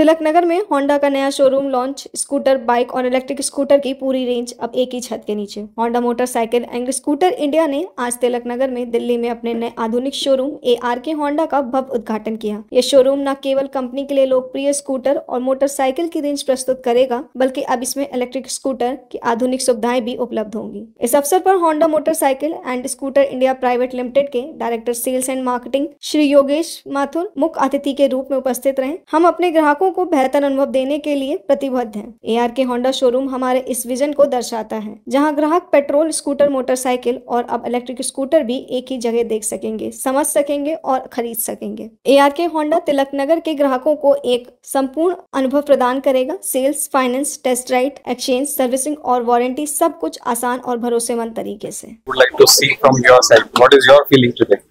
तिलक नगर में होंडा का नया शोरूम लॉन्च। स्कूटर, बाइक और इलेक्ट्रिक स्कूटर की पूरी रेंज अब एक ही छत के नीचे। Honda motorcycle and scooter India ने आज तिलक नगर में दिल्ली में अपने नए आधुनिक शोरूम ARK होंडा का भव्य उद्घाटन किया। यह शोरूम न केवल कंपनी के लिए लोकप्रिय स्कूटर और मोटरसाइकिल की रेंज प्रस्तुत करेगा, बल्कि अब इसमें इलेक्ट्रिक स्कूटर की आधुनिक सुविधाएं भी उपलब्ध होंगी। इस अवसर पर Honda motorcycle and scooter India private limited के director sales and marketing Shri Yogesh Mathur मुख्य अतिथि के रूप में उपस्थित रहे। हम अपने ग्राहकों को बेहतर अनुभव देने के लिए प्रतिबद्ध हैं। ARK होंडा शोरूम हमारे इस विजन को दर्शाता है, जहां ग्राहक पेट्रोल, स्कूटर, मोटरसाइकिल और अब इलेक्ट्रिक स्कूटर भी एक ही जगह देख सकेंगे, समझ सकेंगे और खरीद सकेंगे। ARK होंडा तिलक नगर के ग्राहकों को एक संपूर्ण अनुभव प्रदान करेगा। Sales, finance, test ride, exchange, servicing और वारंटी सब कुछ आसान और भरोसेमंद तरीके से। Would like to see from your side, what is your feeling today?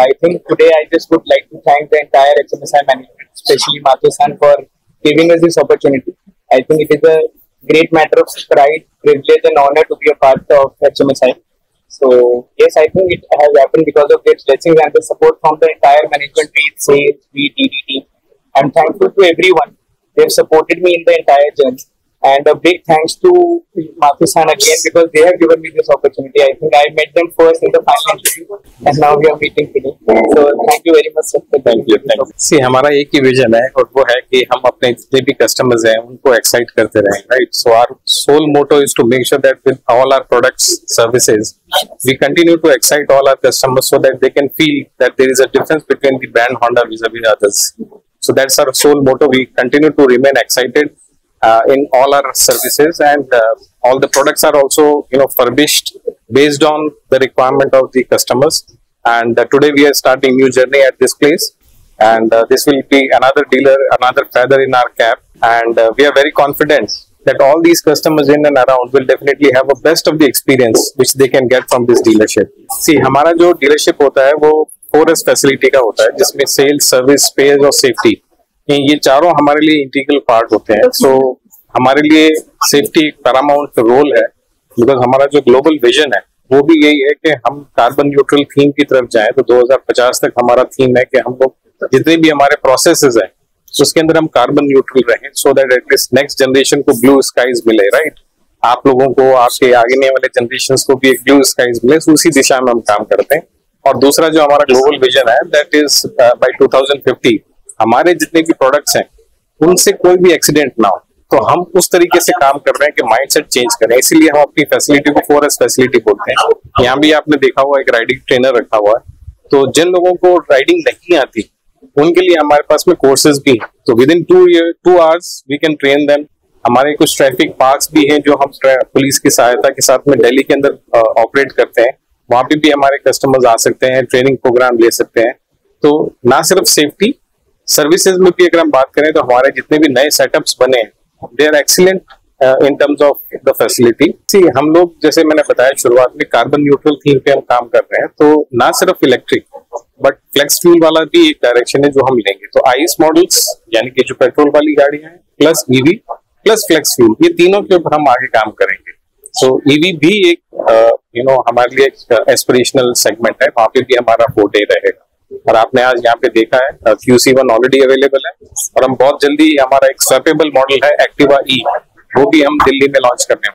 I think today I just would like to thank the entire HMSI management, especially Mathu-san, for giving us this opportunity. I think it is a great matter of pride, privilege and honor to be a part of HMSI. So yes, I think it has happened because of their blessings and the support from the entire management, be it sales, be it DDT. I'm thankful to everyone. They've supported me in the entire journey. And a big thanks to Mathu-san again, because they have given me this opportunity. I think I met them first in the final interview and now we are meeting today. So thank you very much sir. Thank you. See, हमारा एक ही vision है और वो है कि हम अपने जितने भी कस्टमर्स हैं उनको एक्साइट करते रहें, right? So our sole motto is to make sure that with all our products, services, we continue to excite all our customers so that they can feel that there is a difference between the brand Honda vis-a-vis others. So that's our sole motto. We continue to remain excited in all our services, and all the products are also furbished based on the requirement of the customers. And today we are starting new journey at this place, and this will be another dealer, another feather in our cap, and we are very confident that all these customers in and around will definitely have a best of the experience which they can get from this dealership. See, हमारा जो dealership होता है वो 4S facility का होता है, जिसमें sales, service, spares और safety, ये चारों हमारे लिए इंटीग्रल पार्ट होते हैं। सो हमारे लिए सेफ्टी पैरामाउंट रोल है, बिकॉज हमारा जो ग्लोबल विजन है वो भी यही है कि हम कार्बन न्यूट्रल थीम की तरफ जाएं। तो 2050 तक हमारा थीम है कि हम लोग जितने भी हमारे प्रोसेसेस हैं उसके अंदर हम कार्बन न्यूट्रल रहें, so that at least next generation को ब्लू स्काईज मिले, राइट? आप लोगों को, आपके आगे वाले जनरेशन को भी एक ब्लू स्काईज मिले, तो उसी दिशा में हम काम करते हैं। और दूसरा जो हमारा ग्लोबल विजन है, दैट इज बाय 2050 हमारे जितने भी प्रोडक्ट्स हैं उनसे कोई भी एक्सीडेंट ना हो। तो हम उस तरीके से काम कर रहे हैं कि माइंडसेट चेंज करें, इसीलिए हम अपनी फैसिलिटी को 4S फैसिलिटी बोलते हैं। यहाँ भी आपने देखा हुआ एक राइडिंग ट्रेनर रखा हुआ है, तो जिन लोगों को राइडिंग नहीं आती उनके लिए हमारे पास में कोर्सेज भी हैं। तो within 2 hours we can train them. हमारे कुछ ट्रैफिक पार्क्स भी हैं जो हम पुलिस की सहायता के साथ में दिल्ली के अंदर ऑपरेट करते हैं, वहां पे भी हमारे कस्टमर्स आ सकते हैं, ट्रेनिंग प्रोग्राम ले सकते हैं। तो ना सिर्फ सेफ्टी, सर्विसेज में भी अगर हम बात करें तो हमारे जितने भी नए सेटअप्स बने हैं they are excellent in terms of the facility. See, हम लोग जैसे मैंने बताया शुरुआत में कार्बन न्यूट्रल थीम पे हम काम कर रहे हैं, तो ना सिर्फ इलेक्ट्रिक बट फ्लेक्स फ्यूल वाला भी एक डायरेक्शन है जो हम लेंगे। तो आईएस मॉडल्स यानी कि जो पेट्रोल वाली गाड़ियां हैं, plus EV plus flex fuel, ये तीनों के ऊपर हम आगे काम करेंगे। सो ईवी भी एक हमारे लिए एक एस्पिरेशनल सेगमेंट है, वहां पे भी हमारा फोटे रहेगा। और आपने आज यहाँ पे देखा है QC1 ऑलरेडी अवेलेबल है, और हम बहुत जल्दी हमारा एक स्वैपेबल मॉडल है एक्टिवा E, वो भी हम दिल्ली में लॉन्च करने वाले हैं।